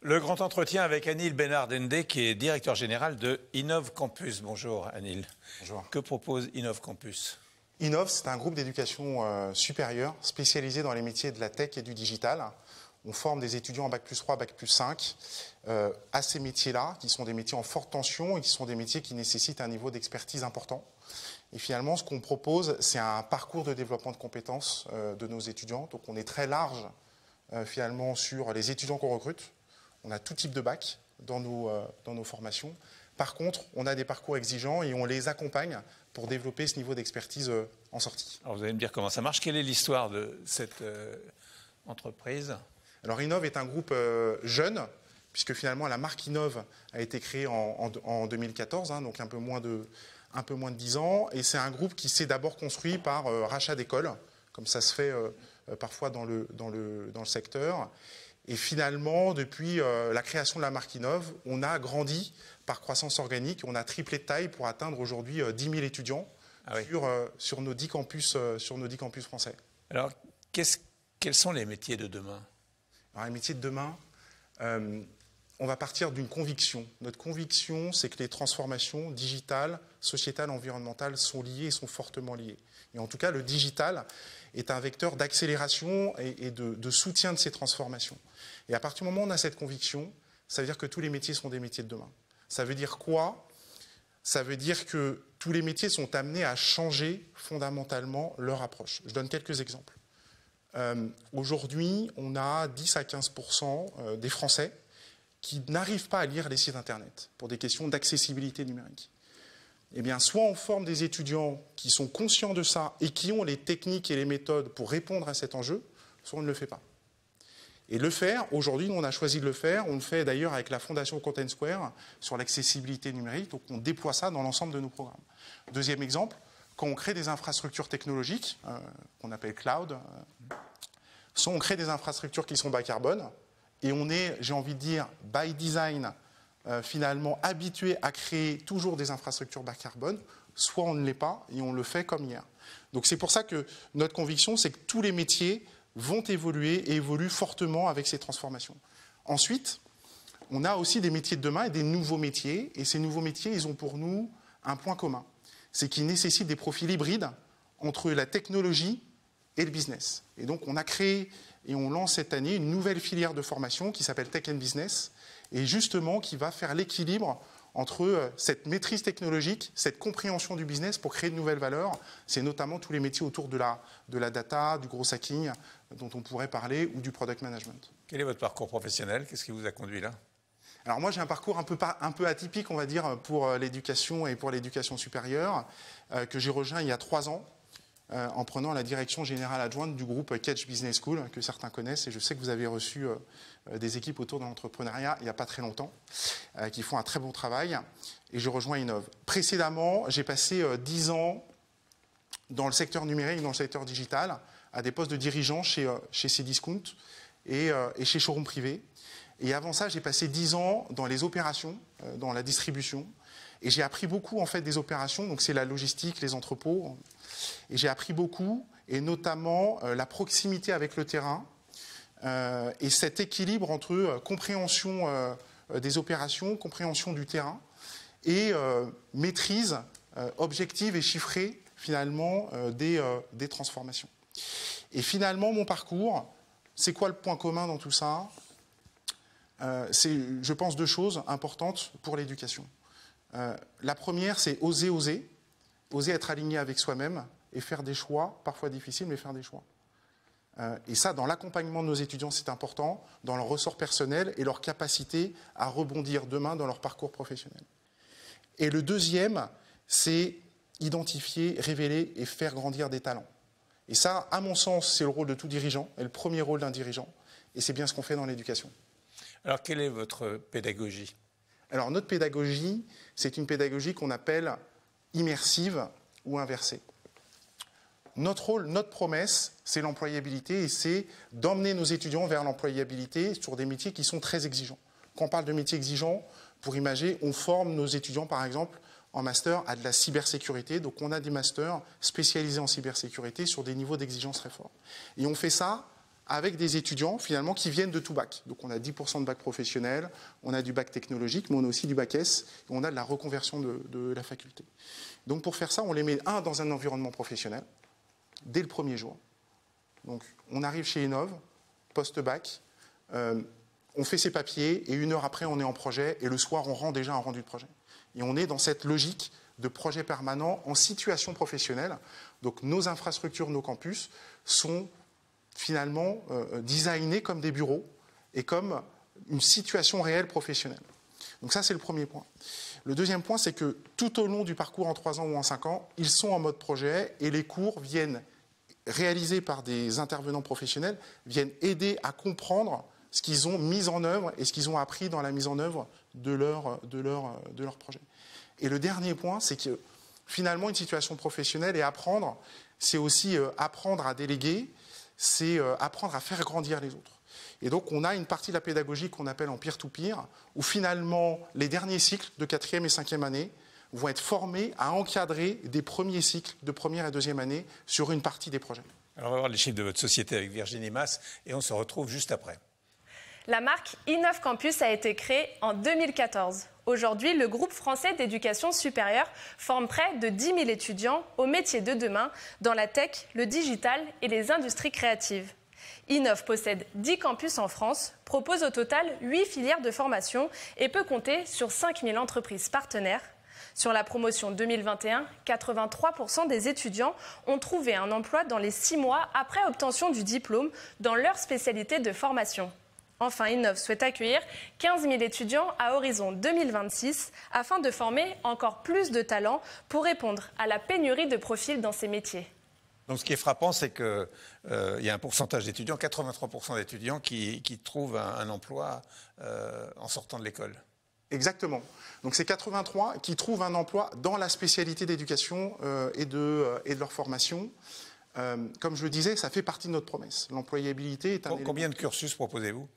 Le grand entretien avec Anil Benard-Dende, qui est directeur général de Innov Campus. Bonjour Anil. Bonjour. Que propose Innov Campus? Innov, c'est un groupe d'éducation supérieure spécialisé dans les métiers de la tech et du digital. On forme des étudiants en Bac+3, Bac+5 à ces métiers-là, qui sont des métiers en forte tension et qui sont des métiers qui nécessitent un niveau d'expertise important. Et finalement, ce qu'on propose, c'est un parcours de développement de compétences de nos étudiants. Donc on est très large finalement sur les étudiants qu'on recrute. On a tout type de bac dans nos formations. Par contre, on a des parcours exigeants et on les accompagne pour développer ce niveau d'expertise en sortie. Alors vous allez me dire comment ça marche. Quelle est l'histoire de cette entreprise? Alors Innov est un groupe jeune, puisque finalement la marque Innov a été créée en 2014, donc un peu moins de 10 ans. Et c'est un groupe qui s'est d'abord construit par rachat d'écoles, comme ça se fait parfois dans le secteur. Et finalement, depuis la création de la marque Innov, on a grandi par croissance organique. On a triplé de taille pour atteindre aujourd'hui 10 000 étudiants sur nos 10 campus français. Alors, quels sont les métiers de demain? Alors, les métiers de demain, on va partir d'une conviction. Notre conviction, c'est que les transformations digitales, sociétales, environnementales sont liées et sont fortement liées. Et en tout cas, le digital est un vecteur d'accélération et de soutien de ces transformations. Et à partir du moment où on a cette conviction, ça veut dire que tous les métiers sont des métiers de demain. Ça veut dire quoi? Ça veut dire que tous les métiers sont amenés à changer fondamentalement leur approche. Je donne quelques exemples. Aujourd'hui, on a 10 à 15% des Français qui n'arrivent pas à lire les sites Internet pour des questions d'accessibilité numérique. Eh bien, soit on forme des étudiants qui sont conscients de ça et qui ont les techniques et les méthodes pour répondre à cet enjeu, soit on ne le fait pas. Et le faire, aujourd'hui, on a choisi de le faire. On le fait d'ailleurs avec la Fondation Content Square sur l'accessibilité numérique. Donc, on déploie ça dans l'ensemble de nos programmes. Deuxième exemple, quand on crée des infrastructures technologiques, qu'on appelle cloud, soit on crée des infrastructures qui sont bas carbone, et on est, j'ai envie de dire, by design, finalement habitué à créer toujours des infrastructures bas carbone, soit on ne l'est pas et on le fait comme hier. Donc c'est pour ça que notre conviction, c'est que tous les métiers vont évoluer et évoluent fortement avec ces transformations. Ensuite, on a aussi des métiers de demain et des nouveaux métiers, et ces nouveaux métiers, ils ont pour nous un point commun, c'est qu'ils nécessitent des profils hybrides entre la technologie et le business. Et donc on a créé et on lance cette année une nouvelle filière de formation qui s'appelle Tech and Business, et justement qui va faire l'équilibre entre cette maîtrise technologique, cette compréhension du business pour créer de nouvelles valeurs. C'est notamment tous les métiers autour de la data, du gros hacking dont on pourrait parler, ou du product management. Quel est votre parcours professionnel? Qu'est-ce qui vous a conduit là? Alors moi j'ai un parcours un peu atypique, on va dire, pour l'éducation et pour l'éducation supérieure, que j'ai rejoint il y a 3 ans. En prenant la direction générale adjointe du groupe Catch Business School, que certains connaissent, et je sais que vous avez reçu des équipes autour de l'entrepreneuriat il n'y a pas très longtemps, qui font un très bon travail, et je rejoins Innov. Précédemment, j'ai passé 10 ans dans le secteur numérique, dans le secteur digital, à des postes de dirigeants chez Cdiscount et chez Showroom Privé. Et avant ça, j'ai passé 10 ans dans les opérations, dans la distribution, et j'ai appris beaucoup en fait des opérations, donc c'est la logistique, les entrepôts. Et j'ai appris beaucoup, et notamment la proximité avec le terrain et cet équilibre entre compréhension des opérations, compréhension du terrain et maîtrise objective et chiffrée finalement des transformations. Et finalement, mon parcours, c'est quoi le point commun dans tout ça? C'est, je pense, 2 choses importantes pour l'éducation. La première, c'est oser être aligné avec soi-même et faire des choix, parfois difficiles, mais faire des choix. Et ça, dans l'accompagnement de nos étudiants, c'est important, dans leur ressort personnel et leur capacité à rebondir demain dans leur parcours professionnel. Et le deuxième, c'est identifier, révéler et faire grandir des talents. Et ça, à mon sens, c'est le rôle de tout dirigeant, et le premier rôle d'un dirigeant, et c'est bien ce qu'on fait dans l'éducation. Alors, quelle est votre pédagogie? Alors, notre pédagogie, c'est une pédagogie qu'on appelle immersive ou inversée. Notre rôle, notre promesse, c'est l'employabilité, et c'est d'emmener nos étudiants vers l'employabilité sur des métiers qui sont très exigeants. Quand on parle de métiers exigeants, pour imager, on forme nos étudiants, par exemple, en master à de la cybersécurité. Donc on a des masters spécialisés en cybersécurité sur des niveaux d'exigence très forts. Et on fait ça avec des étudiants finalement qui viennent de tout bac. Donc on a 10% de bac professionnel, on a du bac technologique, mais on a aussi du bac S, et on a de la reconversion de la faculté. Donc pour faire ça, on les met dans un environnement professionnel, dès le premier jour. Donc on arrive chez Innov, post-bac, on fait ses papiers, et 1 heure après on est en projet, et le soir on rend déjà un rendu de projet. Et on est dans cette logique de projet permanent en situation professionnelle. Donc nos infrastructures, nos campus sont finalement designés comme des bureaux et comme une situation réelle professionnelle. Donc ça, c'est le premier point. Le deuxième point, c'est que tout au long du parcours en 3 ans ou en 5 ans, ils sont en mode projet et les cours viennent, réalisés par des intervenants professionnels, viennent aider à comprendre ce qu'ils ont mis en œuvre et ce qu'ils ont appris dans la mise en œuvre de leur projet. Et le dernier point, c'est que finalement, une situation professionnelle et apprendre, c'est aussi apprendre à déléguer, c'est apprendre à faire grandir les autres. Et donc, on a une partie de la pédagogie qu'on appelle en peer-to-peer, où finalement, les derniers cycles de 4e et 5e année vont être formés à encadrer des premiers cycles de 1re et 2e année sur une partie des projets. Alors, on va voir les chiffres de votre société avec Virginie Mas, et on se retrouve juste après. La marque Innov Campus a été créée en 2014. Aujourd'hui, le groupe français d'éducation supérieure forme près de 10 000 étudiants aux métiers de demain dans la tech, le digital et les industries créatives. Innov possède 10 campus en France, propose au total 8 filières de formation et peut compter sur 5 000 entreprises partenaires. Sur la promotion 2021, 83% des étudiants ont trouvé un emploi dans les 6 mois après obtention du diplôme dans leur spécialité de formation. Enfin, Innov souhaite accueillir 15 000 étudiants à horizon 2026 afin de former encore plus de talents pour répondre à la pénurie de profils dans ces métiers. Donc, ce qui est frappant, c'est qu'il y a un pourcentage d'étudiants, 83% d'étudiants qui trouvent un emploi en sortant de l'école. Exactement. Donc, c'est 83 qui trouvent un emploi dans la spécialité d'éducation et de leur formation. Comme je le disais, ça fait partie de notre promesse. L'employabilité est un élément. Combien de cursus proposez-vous ?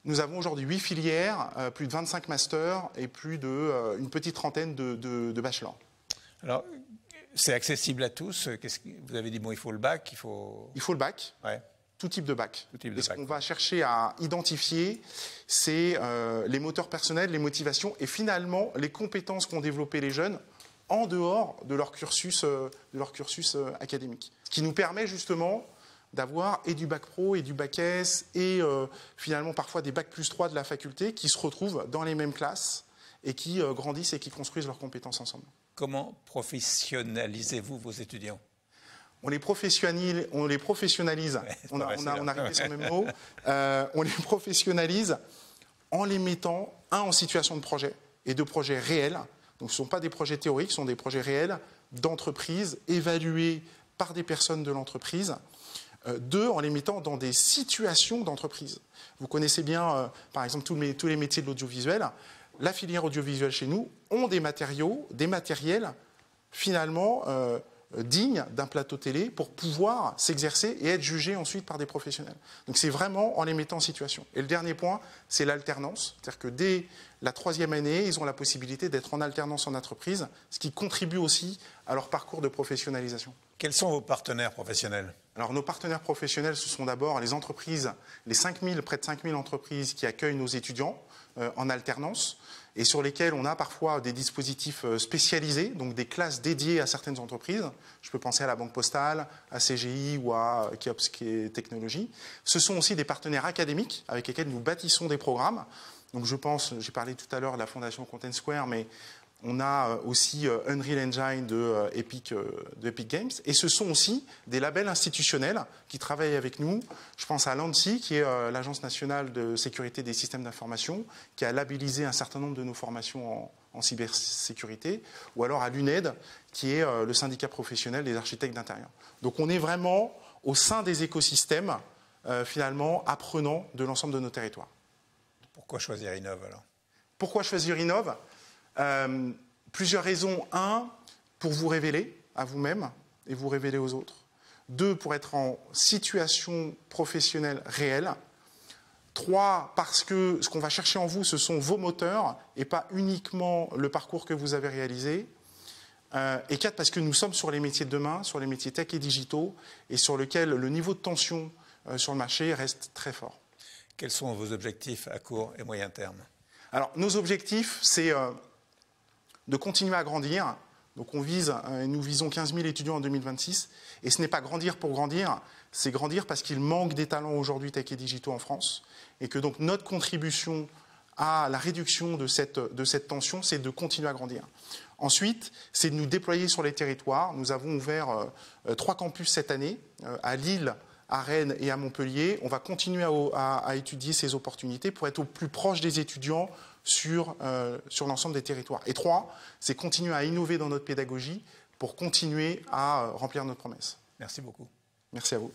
Nous avons aujourd'hui 8 filières, plus de 25 masters et plus d'une petite trentaine de bachelors. Alors, c'est accessible à tous. Vous avez dit, bon, il faut le bac, il faut le bac, ouais. Tout type de bac. Et ce qu'on va chercher à identifier, c'est les moteurs personnels, les motivations et finalement les compétences qu'ont développées les jeunes en dehors de leur cursus académique. Ce qui nous permet justement d'avoir et du bac pro et du bac S et finalement parfois des bac plus 3 de la faculté qui se retrouvent dans les mêmes classes et qui grandissent et qui construisent leurs compétences ensemble. Comment professionnalisez-vous vos étudiants ? On les professionnalise, ouais, on a répété sur le même mot, on les professionnalise en les mettant, en situation de projet et de projets réels. Donc ce ne sont pas des projets théoriques, ce sont des projets réels d'entreprise évalués par des personnes de l'entreprise. 2, en les mettant dans des situations d'entreprise. Vous connaissez bien, par exemple, tous les métiers de l'audiovisuel. La filière audiovisuelle chez nous ont des matériels finalement dignes d'un plateau télé pour pouvoir s'exercer et être jugés ensuite par des professionnels. Donc c'est vraiment en les mettant en situation. Et le dernier point, c'est l'alternance. C'est-à-dire que dès la 3e année, ils ont la possibilité d'être en alternance en entreprise, ce qui contribue aussi à leur parcours de professionnalisation. Quels sont vos partenaires professionnels ? Alors nos partenaires professionnels, ce sont d'abord les entreprises, près de 5 000 entreprises qui accueillent nos étudiants en alternance et sur lesquels on a parfois des dispositifs spécialisés, donc des classes dédiées à certaines entreprises. Je peux penser à la Banque Postale, à CGI ou à Kiops Technologies. Ce sont aussi des partenaires académiques avec lesquels nous bâtissons des programmes. Donc je pense, j'ai parlé tout à l'heure de la Fondation Content Square, mais on a aussi Unreal Engine de Epic Games. Et ce sont aussi des labels institutionnels qui travaillent avec nous. Je pense à l'ANSSI, qui est l'Agence nationale de sécurité des systèmes d'information, qui a labellisé un certain nombre de nos formations en cybersécurité. Ou alors à l'UNED, qui est le syndicat professionnel des architectes d'intérieur. Donc on est vraiment au sein des écosystèmes, finalement, apprenants de l'ensemble de nos territoires. Pourquoi choisir Innov alors ? Pourquoi choisir Innov ? Plusieurs raisons. 1, pour vous révéler à vous-même et vous révéler aux autres. 2, pour être en situation professionnelle réelle. 3, parce que ce qu'on va chercher en vous, ce sont vos moteurs et pas uniquement le parcours que vous avez réalisé. Et 4, parce que nous sommes sur les métiers de demain, sur les métiers tech et digitaux, et sur lesquels le niveau de tension sur le marché reste très fort. Quels sont vos objectifs à court et moyen terme? Alors, nos objectifs, c'est de continuer à grandir. Donc, nous visons 15 000 étudiants en 2026. Et ce n'est pas grandir pour grandir, c'est grandir parce qu'il manque des talents aujourd'hui tech et digitaux en France. Et que donc notre contribution à la réduction de cette tension, c'est de continuer à grandir. Ensuite, c'est de nous déployer sur les territoires. Nous avons ouvert 3 campus cette année, à Lille, à Rennes et à Montpellier. On va continuer à étudier ces opportunités pour être au plus proche des étudiants sur l'ensemble des territoires. Et 3, c'est continuer à innover dans notre pédagogie pour continuer à remplir notre promesse. Merci beaucoup. Merci à vous.